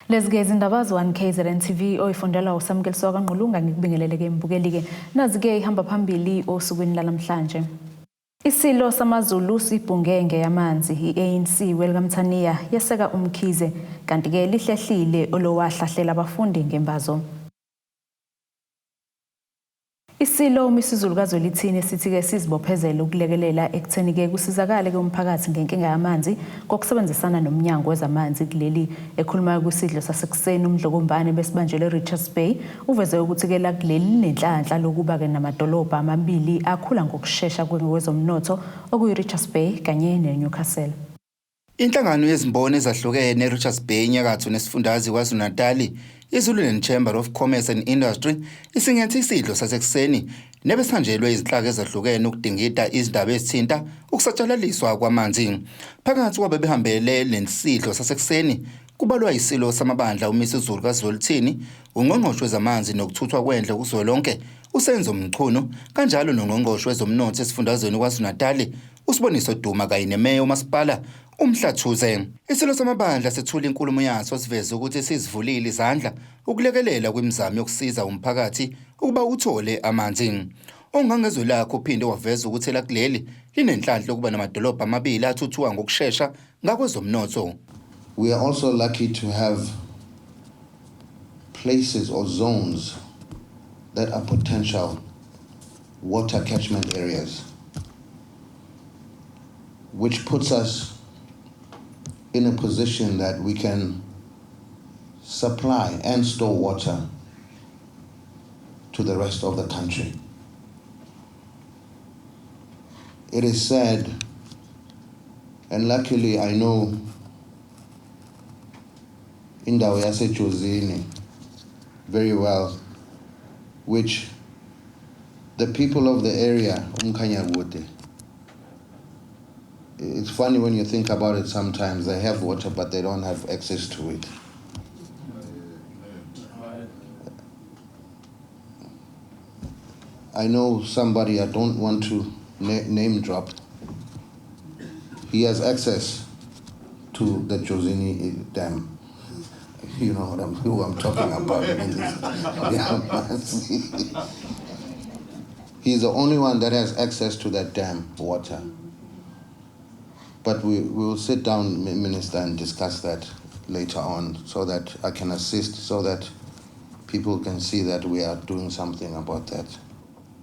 Lezi-ke izindaba Z1KZNTV oyifundela uSamukeliso kaNgqulunga ngikubingelele-ke mbukeli-ke nazi-ke ihamba phambili osukwini lalamhlanje. Isilo samaZulu Sibhunge Nangeyamanzi.I-ANC welkamthaniya Yeseka UMKHIZE kanti-ke lihlehlile olowahlahlela abafundi ngembazo. Isilo umisizulu kazwelithini sithi-ke sizibophezele ukulekelela ekutheni-ke kusizakale-ke umphakathi ngenkinga yamanzi ngokusebenzisana nomnyango wezamanzi kuleli ekhuluma kwisidlo sasekuseni umdlokombane besibanjelwe eRichards Bay uveze ukuthi-ke la kuleli linenhlanhla lokuba-ke namadolobha amabili akhula ngokushesha kwezomnotho okuyi-Richards Bay kanye neNewcastle. Inhlangano yezimboni ezahlukene eRichards Bay nyakatho nesifundazwe KwaZulu-Natal iZulu Chamber of Commerce and Industry isingethe isidlo sasekuseni nebesanjelwe izinhlaka ezahlukene ukudingida izindaba ezithinta ukusatshalaliswa kwamanzi. Phakathi kwabe behambele lesidlo sasekuseni kubalwa Isilo samabandla umisizulu kazwelithini, ungqongqoshe wezamanzi nokuthuthwa kwendle kuzwelonke usenzo mchunu kanjalo nongqongqoshe wezomnotho esifundazweni KwaZulu-Natal uSiboniso Duma kanye nemeya uMasipala uMhlathuze. Isilo samabandla sethula inkulumo yaso siveze ukuthi sizivulile izandla ukulekelela kwimizamo yokusiza umphakathi ukuba uthole amanzi. Ongangezwe lakho uphinde waveza ukuthi la kuleli linenhlanhla ukuba namadolobha amabili athuthuka ngokushesha ngakwezomnotho. We are also lucky to have places or zones that are potential water catchment areas, which puts us in a position that we can supply and store water to the rest of the country. It is sad, and luckily I know indawo yaseJozini very well, which the people of the area, UMKHIZE. It's funny when you think about it sometimes, they have water but they don't have access to it. I know somebody, I don't want to name drop, he has access to the Jozini Dam. You know who I'm talking about. He's the only one that has access to that dam water. But we will sit down, Minister, and discuss that later on so that I can assist, so that people can see that we are doing something about that.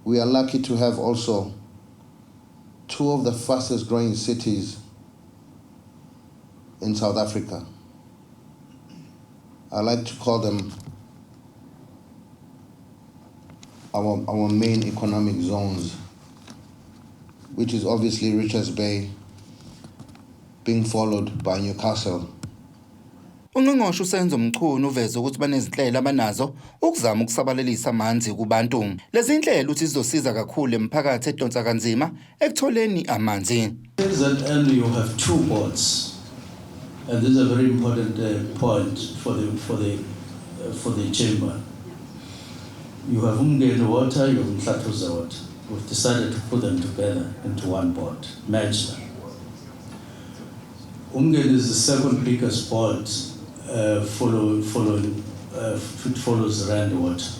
We are lucky to have also two of the fastest growing cities in South Africa. I like to call them our main economic zones, which is obviously Richards Bay, being followed by Newcastle. Ungqongqoshe usenzo mchunu uveze ukuthi banezinhlelo abanazo ukuzama ukusabalalisa amanzi kubantu. Lezi zinhlelo uthi zizosiza kakhulu emphakathi edonsa kanzima ekutholeni amanzi. KZN, you have two boards, and this is a very important point for the chamber. You have Umngeni water, you have Mhlathuze water. We've decided to put them together into one board, merge them. Umngeni is the second biggest board, it follows Rand water.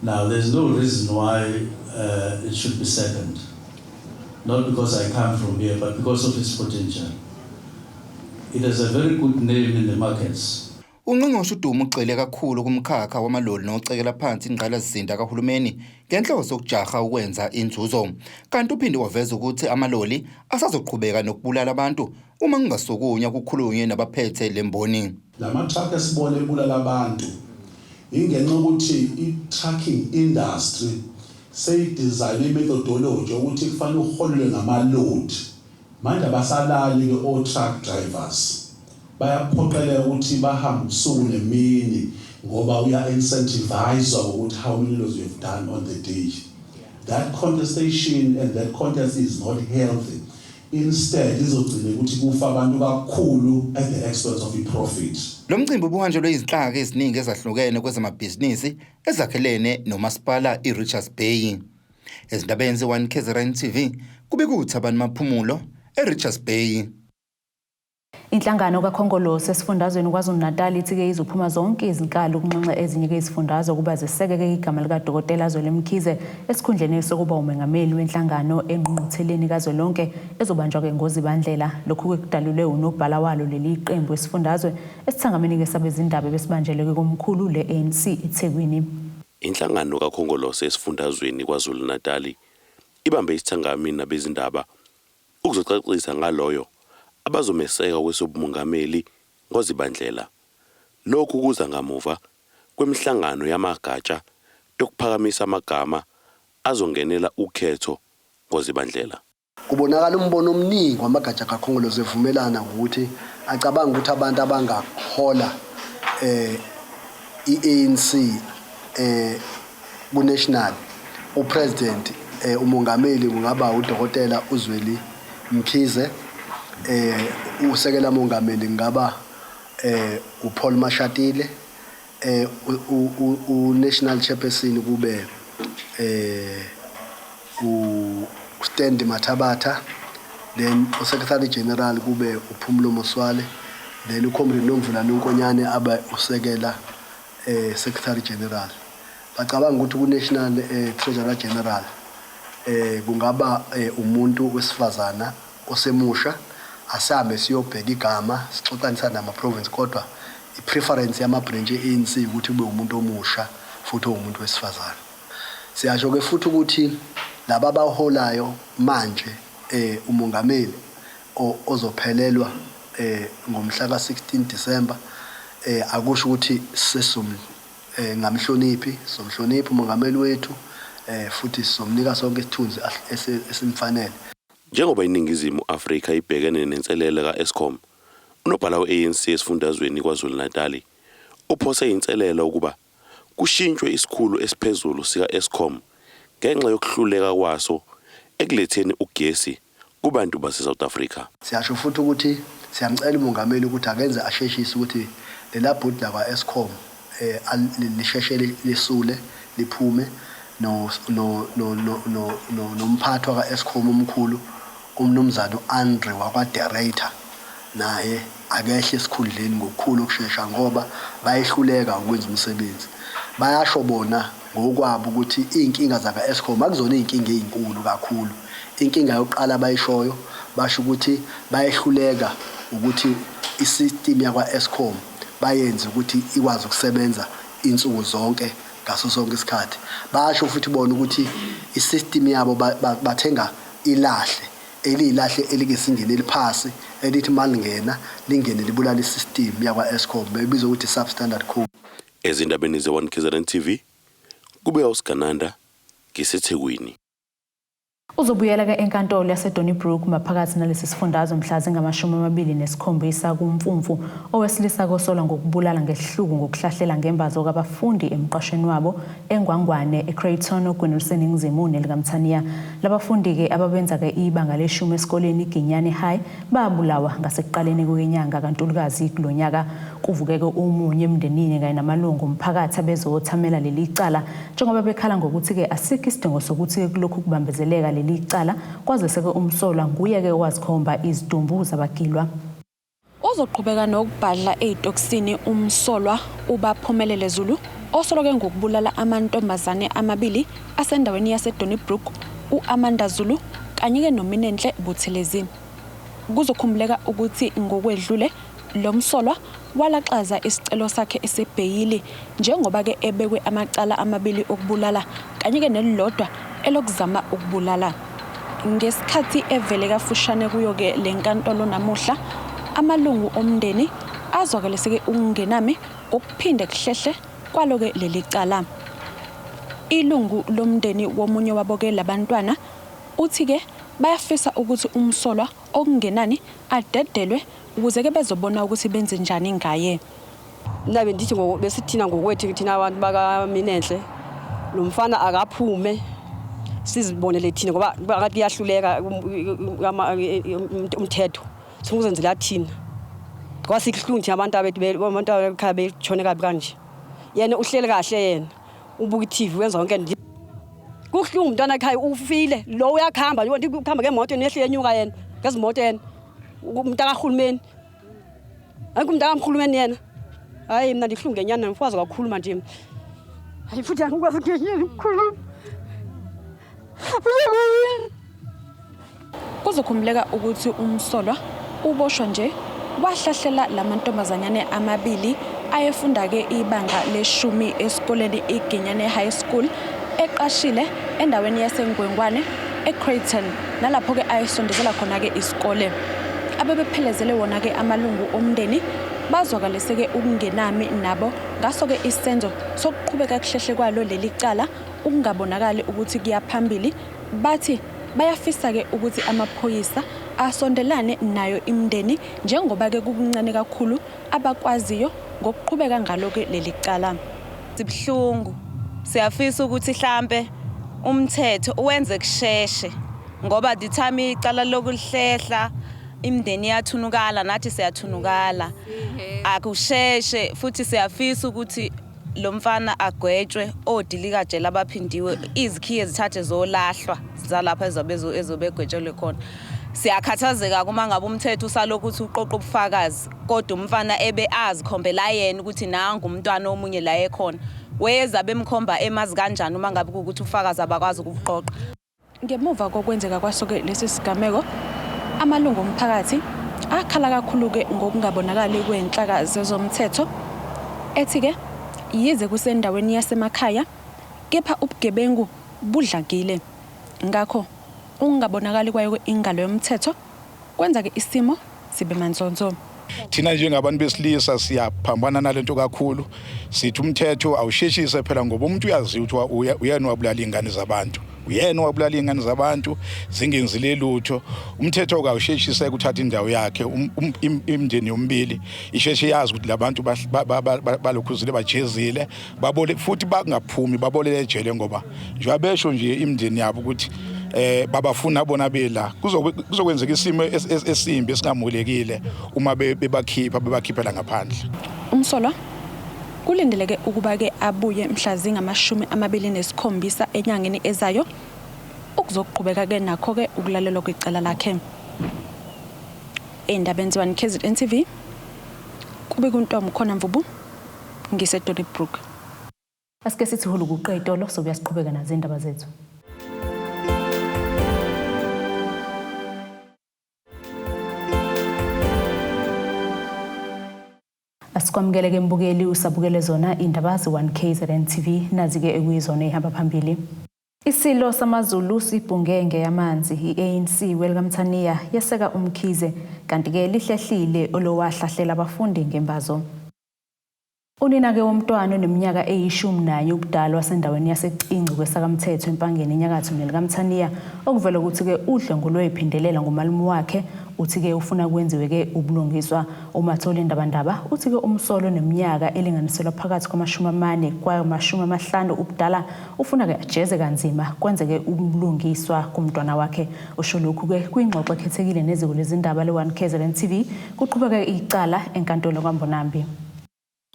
Now, there's no reason why it should be second. Not because I come from here, but because of its potential. It has a very good name in the markets. Ungqongqoshe uDuma ugxile kakhulu kumkhakha wamaloli nocekela phansi ingqalasizinda kahulumeni ngenhloso yokujaha ukwenza inzuzo. Kanti uphinde waveza ukuthi amaloli asazoqhubeka nokubulala abantu uma kungasukunya ukukhulunywe nabaphethe lemboni. Lama truck esibone ebulala abantu ingenxa ukuthi i-trucking industry seyidesign methodology ukuthi kufanele uholwe ngama-load. Manje abasalali ke o-truck drivers bayaphoqeleka ukuthi bahambe usuku nemini ngoba uya-incentivize ukuthi how many loads you've done on the day. That contestation and that contest is not healthy. Instead izogcina ukuthi kufa abantu kakhulu at the expense of the profit. Lo mcimbi ubuhanjelwe izinhlaka eziningi ezahlukene kwezamabhizinisi ezakhelene nomasipala iRichards Bay. Ezindabeni Z1KZNTV kube kuthi abantu maphumulo eRichards Bay. Inhlangano kaKhongolose esifundazweni KwaZulu-Natal ithi-ke izophuma zonke izinkalo kunxenxa ezinye izifundazwe ukuba zisekeke igama likaDokotela Zweli Mkhize esikhundleni sokuba umengameli wenhlangano engqungqutheleni kazwelonke ezobanjwa-ke ngoZibandlela. Lokhu-ke kudalulwe unobhala walo leli qembu esifundazwe esithangameni-ke sabezindaba besibanjelwe komkhulu le-ANC eThekwini. Inhlangano kaKhongolose esifundazweni KwaZulu-Natal ibambe isithangamini nabezindaba ukuzocacisa ngaloyo abazomeseka kwesobungameli ngoZibandlela. Lokhu kuza ngamuva kwemihlangano yamagatsha yokuphakamisa amagama azongenela ukhetho ngoZibandlela. Kubonakala umbono omningi wamagatsha kaKhongolose evumelana ukuthi acabanga ukuthi abantu abangahola i-ANC ku-national upresident umongameli kungaba uDokotela uZweli Mkhize, usekela mongameli ngaba uPaul Mashatile, unational chairperson kube uStandi Mathabata, then uSecretary General kube uPhumulo Moswale, then uComrade Nomvula Nonkonyane aba usekela Secretary General. Bacabanga ukuthi ku-National Treasurer General kungaba umuntu wesifazana osemusha asambe siyobheka igama sixoxanisa nama-province kodwa i-preference yama-branch e-ANC ukuthi ube umuntu omusha futhi umuntu wesifazana. Siyasho-ke futhi ukuthi laba abaholayo manje umongameli ozophelelwa ngomhla ka-16 December akusho ukuthi ngamhloniphi somhloniphi umongameli wethu futhi somnika sonke isithunzi esimfanele. Njengoba iNingizimu Afrika ibhekene nenselele ka-Eskom, unobhala we-ANC esifundazweni KwaZulu-Natal uphose inselele ukuba kushintshwe isikhulu esiphezulu sika-Eskom ngenxa yokuhluleka kwaso ekuletheni ugesi kubantu base-South Africa. Siyasho futhi ukuthi siyamcela umongameli ukuthi akenze asheshise ukuthi lela bhodi lakwa-Eskom lisheshe lisule liphume nomphathi waka-Eskom omkhulu umnumzana uAndre wakwa-Director naye akehle esikhundleni ngokukhulu ukushesha ngoba bayehluleka ukwenza umsebenzi. Bayasho bona ngokwabo ukuthi iy'nkinga zaka-Eskom akuzona iy'nkinga ey'nkulu kakhulu. Inkinga yokuqala bayishoyo basho ukuthi bayehluleka ukuthi i-system yakwa-Eskom bayenze ukuthi ikwazi ukusebenza insuku zonke ngaso sonke isikhathi. Basho futhi bona ukuthi i-system yabo bathenga ilahle eliyilahle elikesingeni eliphasi elithi malingena lingene libulala i-system yakwa-Eskom bebizwa ukuthi substandard code. Ezindabeni ze-1KZNTV kube uSgananda ngiseThekwini. Uzobuyela-ke enkantolo yaseDonnybrook maphakathi nalesi sifundazwe mhla zingama-27 kuMfumfu owesilisa kosolwa ngokubulala ngehluku ngokuhlahlela ngembazo kabafundi emqashweni wabo eNgwangwane eCrayton ogwini oluseningizimu nelikaMthaniya. Labafundi-ke ababenza-ke ibanga le-10 esikoleni iGinyane High babulawa ngasekuqaleni kwenyanga kaNtulukazi kulo nyaka. Kuvuke-ke umunye emndenini kanye namalungu omphakathi abezothamela leli cala njengoba bekhala ngokuthi-ke asikho isidingo sokuthi-ke kulokhu kubambezeleka leli cala kwazise-ke umsolwa nguye-ke wazikhomba izidumbu zabagilwa. Uzoqhubeka nokubhadla ey'tokisini umsolwa uBaphumelele Zulu osolwa ngokubulala amantombazane amabili asendaweni yaseDonnybrook uAmanda Zulu kanye-ke noMinenhle Buthelezi. Kuzokhumbuleka ukuthi ngokwedlule lo msolwa walaxaza isicelo sakhe esebheyili njengoba-ke ebekwe amacala amabili okubulala kanye-ke nelilodwa elokuzama ukubulala. Ngesikhathi evele kafushane kuyo-ke le nkantolo namuhla, amalungu omndeni azwakalise-ke ukungenami ngokuphinde kuhlehle kwalo-ke leli cala. Ilungu lomndeni womunye wabo-ke labantwana uthi-ke bayafisa ukuthi umsolwa okungenani adedelwe ukuze-ke bezobona ukuthi benze njani ngaye. Nabe ndithi besithina ngokwethu thina abantu bakaMinenhle lo mfana akaphume sizibonele thina ngoba ngathi iyahluleka umthetho sikuzenzela thina kwasihlunthi abantu abekhaya betshone kabi kanje. Yena uhleli kahle yena ubuka iTV wenza yonke kuhlungu umntwana ekhaya ufile lo uyakhamba ukuhamba ngemoto nehle yenyuka yena ngezimoto yena umntana kahulumeni Ayikumntaka kamkhulumeni yena. Hayi mina ndihlungu ngenyana ngifwazi kakhuluma nje. Hayi futhi angikwazi ukukhuluma. Kuzokhumuleka ukuthi umsolwa uboshwa nje wahlahlela lamantombazanyane amabili ayefunda ke ibanga leshumi esikoleni iGinyane High School eqashile endaweni yaseNgwengwane eCreighton nalapho ke ayesondezela khona ke isikole. Abebephelezele wona ke amalungu omndeni bazwakalise ke ukungenami nabo ngaso ke isenzo sokuqhubeka kuhlehle kwalo leli cala ukungabonakali ukuthi kuyaphambili bathi bayafisa ke ukuthi amaphoyisa asondelane nayo imndeni njengoba ke kukuncane kakhulu abakwaziyo ngokuqhubeka ngalo ke leli cala. Sibhlungu siyafisa ukuthi mhlambe umthetho uwenze kusheshe ngoba the time icala lokuhlehla imndeni yathunukala nathi siyathunukala akusheshe futhi siyafisa ukuthi lo mfana agwetshwe odilika jela abaphindiwe izikhiye zithathe zolahlwa zalapha ezobegwetshelwe khona. Siyakhathazeka kuma ngabe umthetho usalokhu uthi uqoqa ubufakazi kodwa umfana ebe azikhombela yena ukuthi nanga umntwana omunye la ekhona weza bemkhomba emazi kanjani uma ngabe ukuthi ufakazi abakwazi ukuqoqa. Ngemuva kokwenzeka kwasoke lesi sigameko amalungu omphakathi akhala kakhulu ke ngokungabonakali kwenhlaka zezomthetho ethi ke yize kusendaweni yasemakhaya kepha ubugebengu budlangile ngakho ungabonakali kwayo ingalo yomthetho kwenza ke isimo sibe manzonzo. Thina njengabantu besilisa siyaphambana nalento kakhulu sithi umthetho awusheshise phela ngoba umuntu uyazi ukuthi uyena wabulala ingane zabantu uyena wabulala ingane zabantu zingenzile lutho umthetho awusheshise ukuthatha indawo yakhe imndeni yombili isheshe yazi ukuthi labantu balokhuzile bajezile babole futhi bangaphumi babolele ejele ngoba njwabesho nje imndeni yabo ukuthi babafuna bona bela kuzokwenzeka isimo esimbi esingamulekile uma bebakhiphela ngaphandle. Umsolwa kulindeleke ukuba ke abuye mhla zingama27 enyangeni ezayo ukuzoqhubeka ke nakho ke ukulalelwa kwicala lakhe. Endabeni ze-1KZNTV kube kuntombi khona Mvubu ngiseDonibrook. Asike sithi hulu kuqedolo sobuyasiqhubeka nazo indaba zethu. Asikwamukele mbukeli usabukele zona indaba ze-1KZNTV nazi-ke ekuyizona ehamba phambili. Isilo samaZulu Sibhunge Nangeyamanzi.I-ANC welkamthaniya Yeseka UMKHIZE kanti-ke lihlehlile olowahlahlela abafundi ngembazo. Unina-ke womntwana oneminyaka eyi11 ubudala wasendaweni yaseCinci kwesakamthetho empangeni enyakatho nelkamthaniya okuvela ukuthi-ke udlengo lwephindelela ngomalume wakhe uthi-ke ufuna kwenziwe-ke ubulungiswa. Umathole indabandaba uthi-ke umsolo neminyaka elinganiselwa phakathi kwama40 kwama50 ubudala ufuna-ke ajeze kanzima kwenzeke ubulungiswa kumntwana wakhe. Usho lokhu-ke kwingxoxo ekhethekile neziko lezindaba le-1KZNTV kuqhubeka icala enkantolo kaMbonambi.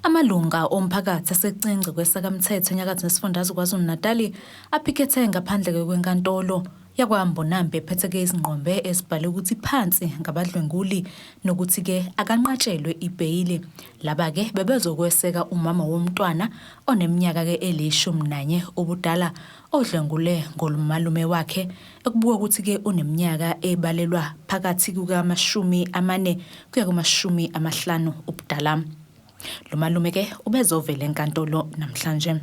Amalunga omphakathi aseCinci kwesakamthetho enyakatho nesifundazwe KwaZulu-Natal aphikethe ngaphandle kwenkantolo yakwaMbonambi ephetheke izingqombe ezibhale ukuthi phansi ngabadlwenguli nokuthi-ke akanqatshelwe ibheyili. Laba-ke bebezokweseka umama womntwana oneminyaka-ke eli11 ubudala odlwengule ngolumalume wakhe ekubuka ukuthi-ke uneminyaka ebalelwa phakathi kuka40 kuya kuma50 ubudala. Lo malume ke ubezovela enkantolo namhlanje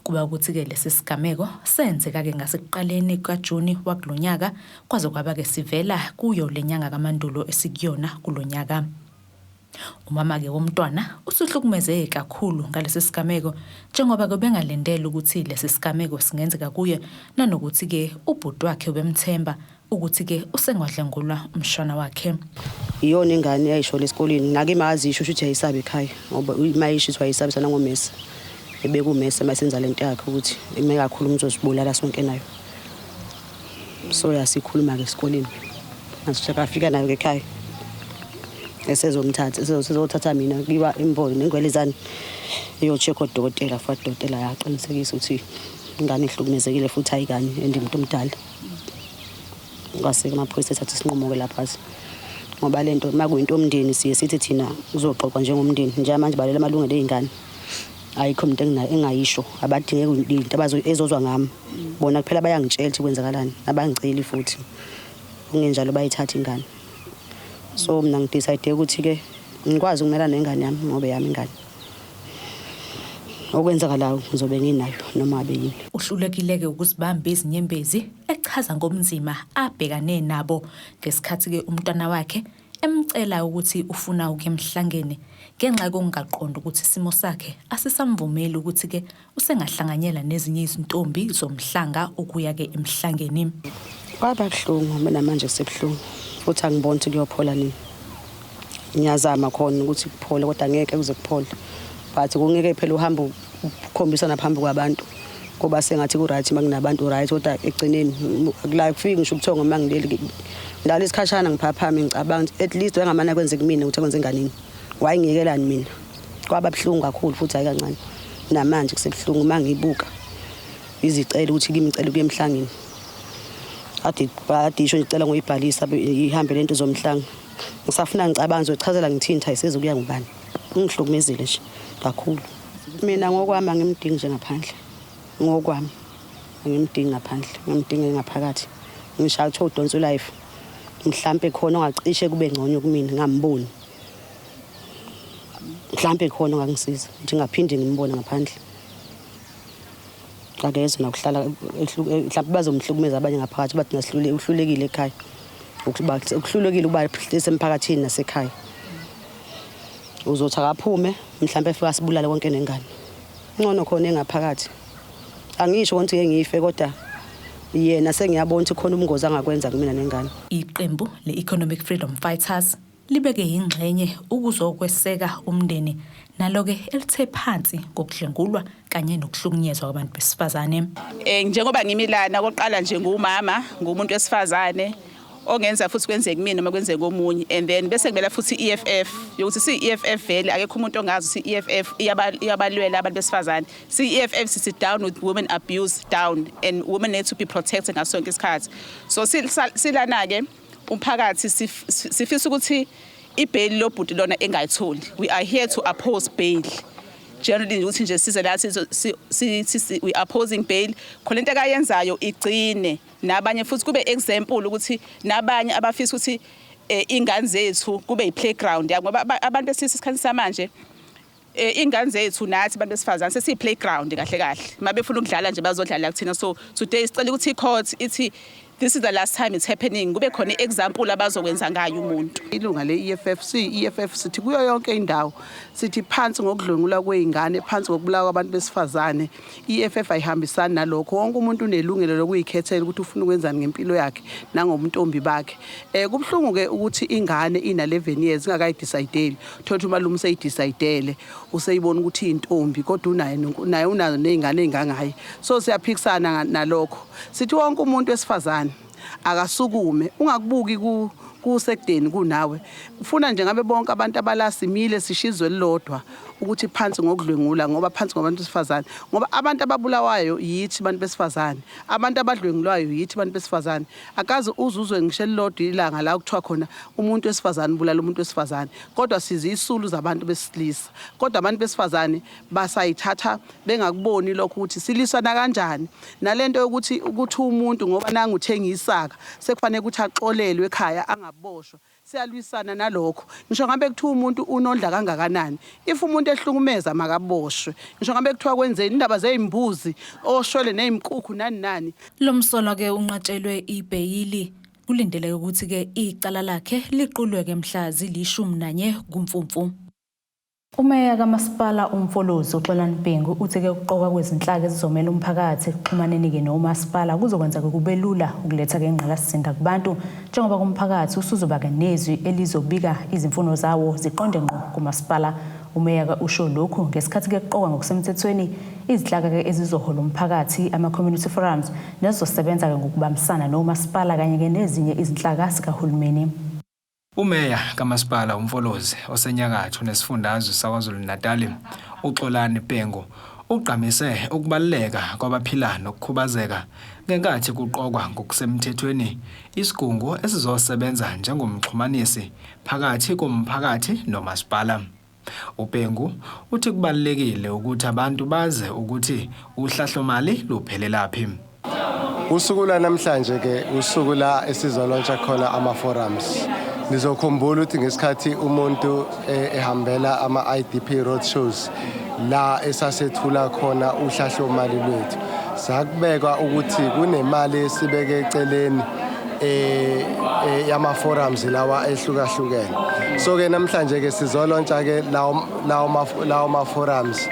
kuba ukuthi-ke lesi sigameko senzeka-ke ngasekuqaleni kaJuni wakulonyaka kwaze kwaba-ke sivela kuyo lenyanga kaMandulo esikuyona kulonyaka. Umama-ke womntwana usuhlukumezeke kakhulu ngalesi sigameko njengoba-ke bengalindele ukuthi lesi sigameko singenzeka kuye nanokuthi-ke ubhuti wakhe ubemthemba ukuthi-ke usengadlengulwa umshana wakhe. Iyona ingane yayishola esikoleni nake mazisho ukuthi ayisabe ekhaya ngoba mayishithwa ayisabisana ngomese ebeka umese masenza lento yakhe ukuthi ime kakhulu umzosibulala sonke nayo. So yasikhuluma ke esikoleni asishaka afika nayo ekhaya esezomthatha sizothatha mina kiba imbono nengwelezane eyocheck odokotela futhi odokotela yaqinisekisa ukuthi ingane ihlukumezekile futhi ayikanye endimuntu omdala. Kwase amaphoyisa ethatha isinqumo ke lapha ngoba lento makuyinto omndeni siye sithi thina uzoxoxa njengomndeni nje manje balela amalungelo ezingane ayikho umuntu engayisho abadingeka into ezozwa ngami bona kuphela bayangitshela ukuthi kwenzakalani abangiceli futhi kungenjalo bayithatha ingane so mina ngidecide ukuthi ke ngikwazi ukumelana nengane yami ngoba yami ingane okwenzakalayo ngizobe nginayo noma abe yini. Uhlulekile-ke ukuzibamba izinyembezi echaza ngomzima abhekane nabo ngesikhathi-ke umntwana wakhe emcela ukuthi ufuna ukuya emhlangeni ngenxa yokungaqonda ukuthi isimo sakhe asisamvumeli ukuthi-ke usengahlanganyela nezinye izintombi zomhlanga ukuya-ke emhlangeni. Kwaba buhlungu mina manje kusebuhlungu futhi angiboni ukuthi kuyophola nini. Ngiyazama khona ukuthi kuphole kodwa ngeke kuze kuphole. But kungeke phela uhamba ukukhombisana phambi kwabantu kuba sengathi ku right makunabantu right kodwa egcineni la kufika ngisho ubuthongo mangileli ndala isikhashana ngiphaphama ngicabanga at least wengamana kwenze kumina ukuthi kwenze nganini wayengiyekelani mina kwaba buhlungu kakhulu futhi hayi kancane namanje kusebuhlungu mangibuka izicela ukuthi ngimcela ukuya emhlangeni adisho ngicela ngoyibhalisa ihambe lento zomhlanga ngisafuna ngicabanga ngizochazela ngithinta ayiseze ukuya ngubani ngihlukumezile nje kakhulu. Mina ngokwami angimdingi nje ngaphandle ngokwami angimdingi ngaphandle ngimdinge ngaphakathi ngishaya ukuthi udonsa life mhlambe khona ongacishe kube ngcono kumina ngamboni mhlambe khona ongangisiza nje ngaphinde ngimbone ngaphandle akeze nokuhlala mhlambe bazomhlukumeza abanye ngaphakathi bathi nasihlule uhlulekile ekhaya ukuhlulekile ukuba emphakathini nasekhaya uzothi akaphume mhlambe efika sibulale konke nengane ngcono khona engaphakathi angisho ukuthi ngeke ngife kodwa yena sengiyabona ukuthi khona ubungozi angakwenza kumina nengane. Iqembu le-Economic Freedom Fighters libeke ingxenye ukuzokweseka umndeni nalo-ke elithe phansi ngokudlengulwa kanye nokuhlukunyezwa kwabantu besifazane. Njengoba ngimilana oqala nje ngumama ngumuntu wesifazane ongenza futhi kwenzeke mina noma kwenzeke komunye and then bese kumela futhi EFF yokuthi EFF vele akekho umuntu ongazi EFF iyabalwela abantu besifazane. EFF sit down with women abuse down and women need to be protected ngaso sonke isikhathi. So silana ke umphakathi sifisa ukuthi ibail lobhuti lona engayitholi. We are here to oppose bail. Generally ukuthi nje size la we opposing bail khona into akayenzayo igcine nabanye futhi kube example ukuthi nabanye abafisa ukuthi ingane zethu kube i-playground ngoba abantu esisikhathi samanje ingane zethu nathi abantu besifazane sesi playground kahle kahle mabefuna ukudlala nje bazodlala kuthina. So today sicela ukuthi i-court ithi this is the last time it's happening kube khona example abazokwenza ngayo umuntu. Ilunga le-EFF sithi kuyo yonke indawo sithi phansi ngokudlwengula kweingane phansi ngokubulawa kwabantu besifazane. EFF ayihambisani nalokho wonke umuntu unelungelo lokuyikhethela ukuthi ufuna ukwenzani ngempilo yakhe nangomntombi bakhe. Kubhlungu ke ukuthi ingane ina 11 years ingakayidecide thothi umalume useyidecide useyibona ukuthi intombi kodwa naye unazo nezingane ezingangayi. So siyaphikisana nalokho sithi wonke umuntu wesifazane akasukume ungakubuki kusekudeni kunawe ufuna nje ngabe bonke abantu abalasimile sishizwe lilodwa ukuthi phansi ngokudlwengula ngoba phansi ngabantu besifazane ngoba abantu ababulawayo yithi abantu besifazane abantu abadlwengulwayo yithi abantu besifazane akaze uzuzwe ngisho lilodwa ilanga la kuthiwa khona umuntu wesifazane bulala umuntu wesifazane kodwa sizisulu zabantu besilisa kodwa abantu besifazane basayithatha bengakuboni lokho ukuthi silisana kanjani nalento yokuthi umuntu ngoba nangu uthengisaka sekufanele ukuthi axolelwe ekhaya boshwa siyalwisana nalokho ngisho ngabe kuthiwa umuntu unondla kangakanani if umuntu ehlukumeza makaboshwe ngisho ngabe kuthiwa kwenzeni indaba zezimbuzi oshwele nezinkukhu nani. Lo msolo ke unqatshelwe ibheyili kulindeleke ukuthi ke icala lakhe liqulwe mhla zili-11 kuMfumfu. Umeya kamasipala uMfolozi uXolani Bhengu uthi ke ukuqoka kwezinhlaka ezizomela umphakathi kuxhumaneni ke nomasipala kuzokwenza kube lula ukuletha ke ingqalasizinda kubantu njengoba kumphakathi usuzoba ke nezwi elizobika izimfuno zawo ziqonde ngqo kumasipala. Umeya usho lokhu ngesikhathi ke kuqoka ngokusemthethweni izinhlaka ke ezizohola umphakathi ama-community forums nezizosebenza ke ngokubambisana nomasipala kanye ke nezinye izinhlaka zikahulumeni. Umeya kamasipala uMfolozi osenyakatho nesifundazwe saKwaZulu-Natal uXolani Bhengu ugqamise ukubaluleka kwabaphila nokukhubazeka ngenkathi kuqokwa ngokusemthethweni isigungu esizosebenza njengomxhumanisi phakathi komphakathi nomasipala. UBhengu uthi kubalulekile ukuthi abantu baze ukuthi uhlahlomali luphelelaphi. Usuku namhlanje ke usuku la esizolontsha khona ama-forums. Nizokhumbula ukuthi ngesikhathi umuntu ehambela ama-IDP road shows la esasethula khona uhlahlomali lwethu. Sakubekwa ukuthi kunemali esibeke eceleni yama-forums lawa ehlukahlukene. So ke namhlanje ke sizolontsha ke lawo ma-forums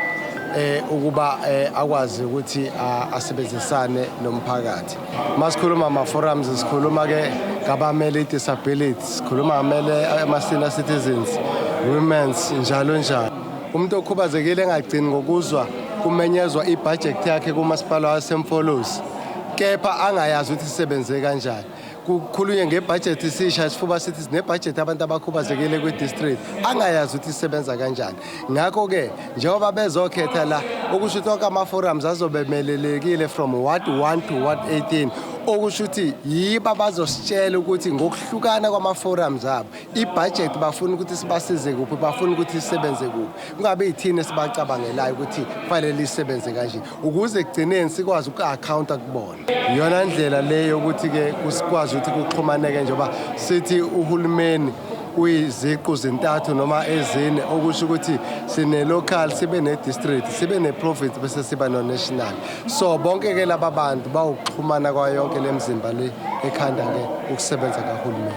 ukuba akwazi ukuthi asebenzisane nomphakathi. Masikhuluma ama-forums sikhuluma ke ngabamele disabilities, sikhuluma ngamele ama-senior citizens, women's njalo njalo. Umuntu okhubazekile engagcini ngokuzwa kumenyezwa ibudget yakhe kumasipala waseMfolozi kepha angayazi ukuthi isebenze kanjani. Kukhulunywe ngebudget isisha sifuba sithi sinebudget abantu abakhubazekile kwi-district angayazi ukuthi isebenza kanjani. Ngakho ke njengoba bezokhetha la okusho ukuthi onke ama-forums azobemelelekile from Ward 1 to Ward 18 okusho ukuthi yibo abazositshela ukuthi ngokuhlukana kwama-forums abo ibudget bafuna ukuthi sibasize kuphi, bafuna ukuthi isebenze kuphi. Kungabe yithini esibacabangelayo ukuthi kufanele isebenze kanje ukuze ekugcineni sikwazi uku-accounta kubona. Iyona ndlela leyo ukuthi ke kusikwazi ukuthi kuxhumaneke njengoba sithi uhulumeni uyiziqu zintathu noma ezine okusho ukuthi sine local, sibe ne district, sibe ne province bese siba no national. So bonke ke laba bantu bawuxhumana kwayo yonke lemizimba le ekhanda ke ukusebenza kahulumeni.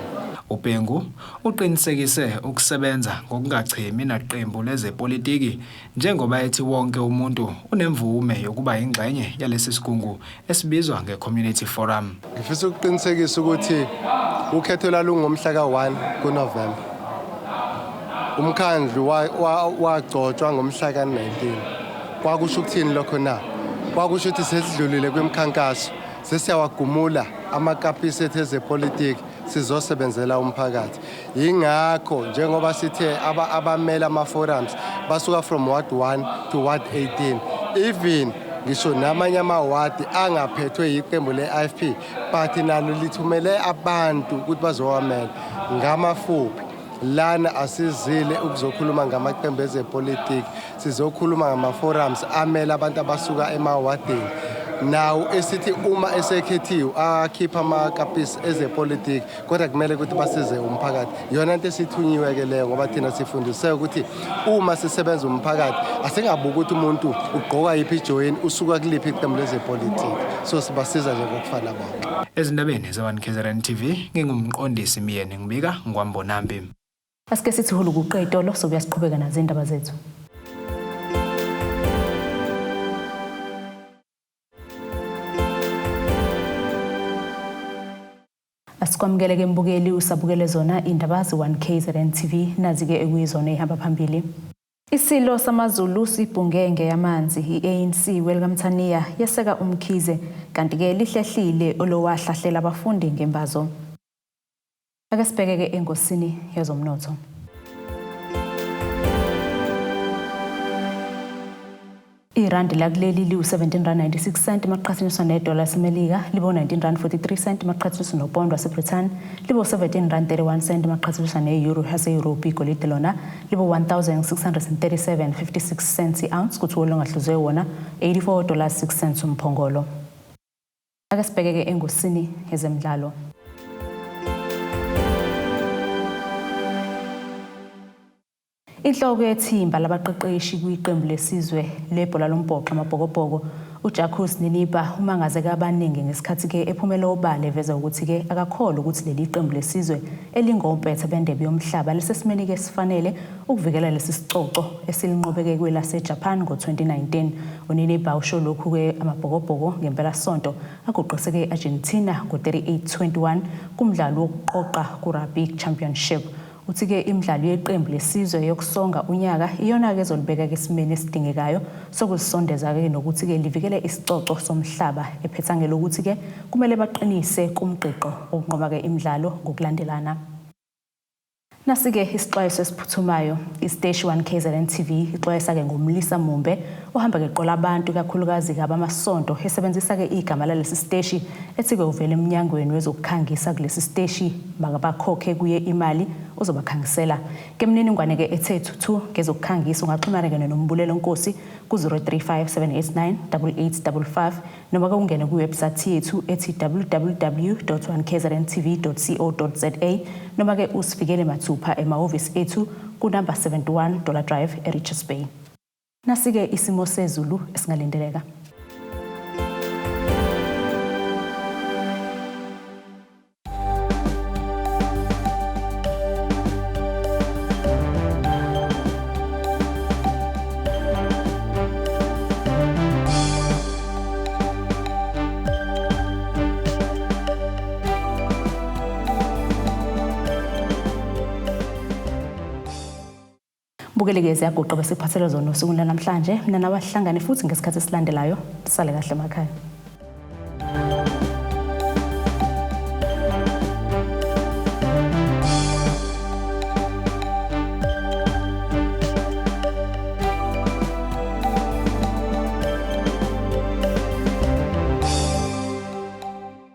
UBhengu uqinisekise ukusebenza ngokungachemi naqembu lezepolitiki njengoba ethi wonke umuntu unemvume yokuba ingxenye yalesi sigungu esibizwa nge-community forum. Ngifisa ukuqinisekisa ukuthi ukhetho lalungomhla ka-1 kuNovember. Umkhandlu wagcotshwa ngomhla ka-19. Kwakusho ukuthini lokho na? Kwakusho ukuthi sesidlulile kwimkhankaso, sesiyawagumula amakapisi ethu ezepolitiki sizosebenzela umphakathi. Yingakho njengoba sithe abamela ama-forums basuka from Ward 1 to Ward 18. Even ngisho namanye amawadi angaphethwe yiqembu le-IFP but nalo lithumele abantu ukuthi bazowamela ngamafuphi. Lana asizile ukuzokhuluma ngamaqembu ezepolitiki, sizokhuluma ngama-forums amela abantu abasuka emawadini. Now esithi uma esekhethiwe akhipha amakapisi ezepolitiki kodwa kumele ukuthi basize umphakathi. Yona into esithunyiwe ke leyo ngoba thina sifundise ukuthi uma sisebenza umphakathi asingabuka ukuthi umuntu ugqoka yiphi ijoyini usuka kuliphi iqembu lezepolitiki. So sibasiza nje ngokufana bonke. Ezindabeni ze-1KZNTV ngingumqondisi Miyeni ngibika ngwambonambi. Asike sithi hulu kuqedolo sokuyasiqhubeka nazo indaba zethu. Asikwamukele ke mbukeli usabukele zona indaba ze-1KZNTV nazi-ke ekuyizona ehamba phambili. Isilo samaZulu Sibhunge Nangeyamanzi.I-ANC welkamthaniya Yeseka UMKHIZE kanti-ke lihlehlile olowahlahlela abafundi ngembazo. Ake sibheke-ke engosini yezomnotho. Irandi lakuleli liwu-17.96 maqhathaniswa nedola laseMelika, libo 19.43 maqhathaniswa nopondo waseBrithani, libo 17.31 maqhathaniswa ne-euro yase-Europe. Igolide lona libo 1,637.56 cents i-ounce, kuthi olongahluzwe wona $84.06 umphongolo. Ake sibheke-ke engosini yezemidlalo. Inhloko yethimba labaqeqeshi kwiqembu lesizwe lebhola lombhoxo amabhokobhoko uJacques Niniba umangazeke abaningi ngesikhathi ke ephumela obala eveza ukuthi ke akakholwa ukuthi leli qembu lesizwe elingompetha bendebe yomhlaba lesesimeni ke sifanele ukuvikela lesi sicoco esilinqobeke kwelaseJapan ngo-2019. uNiniba usho lokhu ke amabhokobhoko ngempela sonto aguqiseke eArgentina ngo-38-21 kumdlalo wokuqoqa ku-Rugby Championship. Uthi-ke imidlalo yeqembu lesizwe yokusonga unyaka iyona-ke ezolibeka esimeni esidingekayo sokuzisondeza-ke nokuthi-ke livikele isicoco somhlaba ephetha lokuthi-ke kumele baqinise kumqiqo okunqoba-ke imidlalo ngokulandelana. Nasike isixwayiso esiphuthumayo isiteshi 1 KZN TV ixwayisa ke ngomlisa Mumbe ohamba keqola abantu kakhulukazi abamasonto esebenzisa ke igama lalesi siteshi ethi ke uvele eminyangweni wezokukhangisa kulesi siteshi makabakhokhe kuye imali uzobakhangisela kemniningwane ke ethe 22 ngezokukhangisa ungaxhumana ke nombulelo Nkosi ku 0357898855 noma ke ungene ku website yethu ethi www.1kzntv.co.za noma ke usifikele mathupha emahhovisi ethu ku number 71 Dollar Drive eRichards Bay. Nasike isimo sezulu esingalindeleka. Bukelekeze yagoqa besiphathele zona usuku namhlanje mina nabahlangane futhi ngesikhathi esilandelayo sale kahle emakhaya.